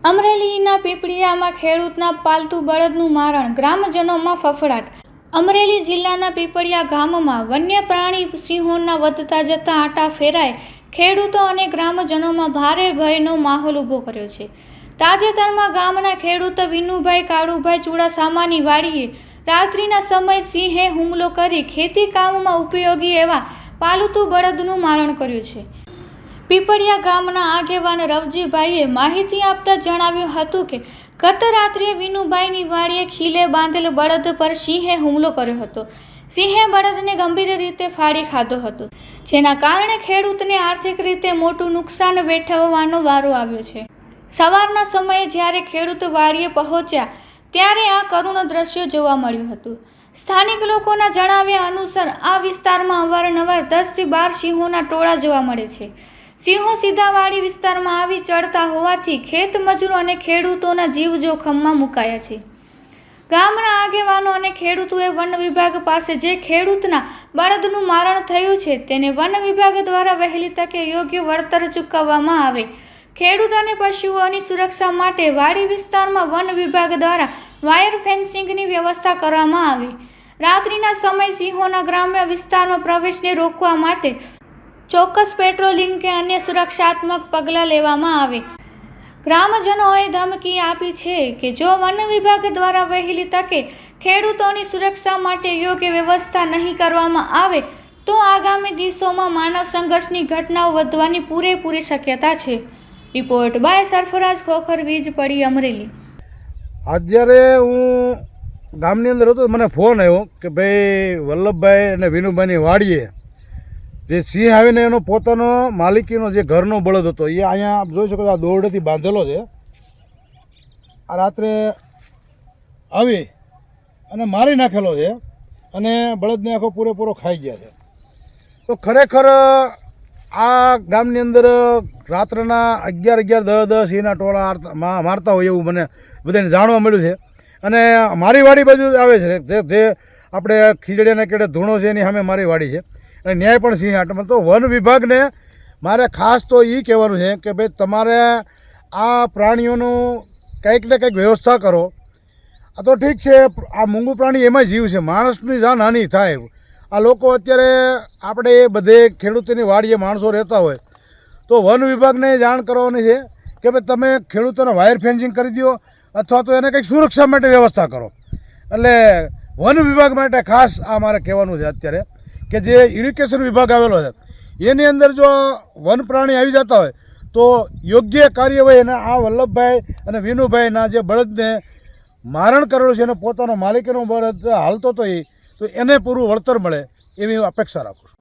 અમરેલીના પીપળિયામાં ખેડૂતના પાલતુ બળદનું મારણ, ગ્રામજનોમાં ફફડાટ। અમરેલી જિલ્લાના પીપળિયા ગામમાં વન્ય પ્રાણી સિંહોના વધતા જતા આંટા ફેરાએ ખેડૂતો અને ગ્રામજનોમાં ભારે ભયનો માહોલ ઊભો કર્યો છે। તાજેતરમાં ગામના ખેડૂત વિનુભાઈ કાળુભાઈ ચુડાસમાની વાડીએ રાત્રિના સમયે સિંહે હુમલો કરી ખેતી કામમાં ઉપયોગી એવા પાલતુ બળદનું મારણ કર્યું છે। પીપળિયા ગામના આગેવાન રવજીભાઈએ માહિતી આપતા જણાવ્યું હતું કે ગત રાત્રે વિનુભાઈની વાડીએ ખીલે બાંધેલ બળદ પર સિંહે હુમલો કર્યો હતો। સિંહે બળદને ગંભીર રીતે ફાડી ખાધો હતો, જેના કારણે ખેડૂતને આર્થિક રીતે મોટું નુકસાન વેઠવવાનો વારો આવ્યો છે। સવારના સમયે જ્યારે ખેડૂત વાડીએ પહોંચ્યા ત્યારે આ કરુણ દ્રશ્ય જોવા મળ્યું હતું। સ્થાનિક લોકોના જણાવ્યા અનુસાર આ વિસ્તારમાં અવારનવાર 10 થી 12 સિંહોના ટોળા જોવા મળે છે। સિંહો સીધાવાડી વિસ્તારમાં આવી ચડતા હોવાથી ખેત મજૂરો અને ખેડૂતોના જીવ જોખમમાં મુકાયા છે। ગામના આગેવાનો અને ખેડૂતોએ વન વિભાગ પાસે જે ખેડૂતના બળદનું મારણ થયું છે તેને વન વિભાગ દ્વારા વહેલી તકે યોગ્ય વળતર ચૂકવવામાં આવે। ખેડૂત અને પશુઓની સુરક્ષા માટે વાડી વિસ્તારમાં વન વિભાગ દ્વારા વાયર ફેન્સિંગની વ્યવસ્થા કરવામાં આવે। રાત્રિના સમયે સિંહોના ગ્રામ્ય વિસ્તારમાં પ્રવેશને રોકવા માટે ચોક્કસ પેટ્રોલિંગ કે અન્ય સુરક્ષાત્મક પગલાં લેવામાં આવે। ગ્રામજનોએ ધમકી આપી છે કે જો વન વિભાગ દ્વારા વહેલી તકે ખેડૂતોની સુરક્ષા માટે યોગ્ય વ્યવસ્થા નહીં કરવામાં આવે તો આગામી દિવસોમાં માનવ સંઘર્ષની ઘટનાઓ વધવાની પૂરેપૂરી શક્યતા છે। Report by Sarfaraz Khokhar, Vijpadi, Amreli. અત્યારે હું ગામની અંદર હતો, મને ફોન આવ્યો કે ભાઈ વલ્લભભાઈ અને વિનુભાઈની વાડીએ જે સિંહ આવીને એનો પોતાનો માલિકીનો જે ઘરનો બળદ હતો એ અહીંયા આપ જોઈ શકો, આ દોરડેથી બાંધેલો છે, આ રાત્રે આવી અને મારી નાખેલો છે અને બળદને આખો પૂરેપૂરો ખાઈ ગયા છે। તો ખરેખર આ ગામની અંદર રાત્રના 11, 10 સિંહના ટોળા મારતા હોય એવું મને બધાને જાણવા મળ્યું છે। અને મારી વાડી બાજુ આવે છે, જે આપણે ખીજડીયાના કેડે ધૂણો છે એની સામે મારી વાડી છે અને ન્યાય પણ સિંહ આટમાં। તો વન વિભાગને મારે ખાસ તો એ કહેવાનું છે કે ભાઈ તમારે આ પ્રાણીઓનું કંઈક ને કંઈક વ્યવસ્થા કરો। આ તો ઠીક છે, આ મૂંગું પ્રાણી એમાં જીવ છે, માણસની જાન હાનિ થાય। આ લોકો અત્યારે આપણે એ બધે ખેડૂતોની વાડીએ માણસો રહેતા હોય તો વન વિભાગને જાણ કરવાની છે કે ભાઈ તમે ખેડૂતોને વાયર ફેન્સિંગ કરી દો અથવા તો એને કંઈક સુરક્ષા માટે વ્યવસ્થા કરો। એટલે વન વિભાગ માટે ખાસ આ મારે કહેવાનું છે અત્યારે કે જે ઇરિગેશન વિભાગ આવેલો છે એની અંદર જો વન પ્રાણી આવી જતા હોય તો યોગ્ય કાર્યવાહી અને આ વલ્લભભાઈ અને વિનુભાઈના જે બળદને મારણ કરેલું છે અને પોતાનો માલિકીનો બળદ હાલતો હતો તો એને પૂરું વળતર મળે એવી અપેક્ષા રાખું છું।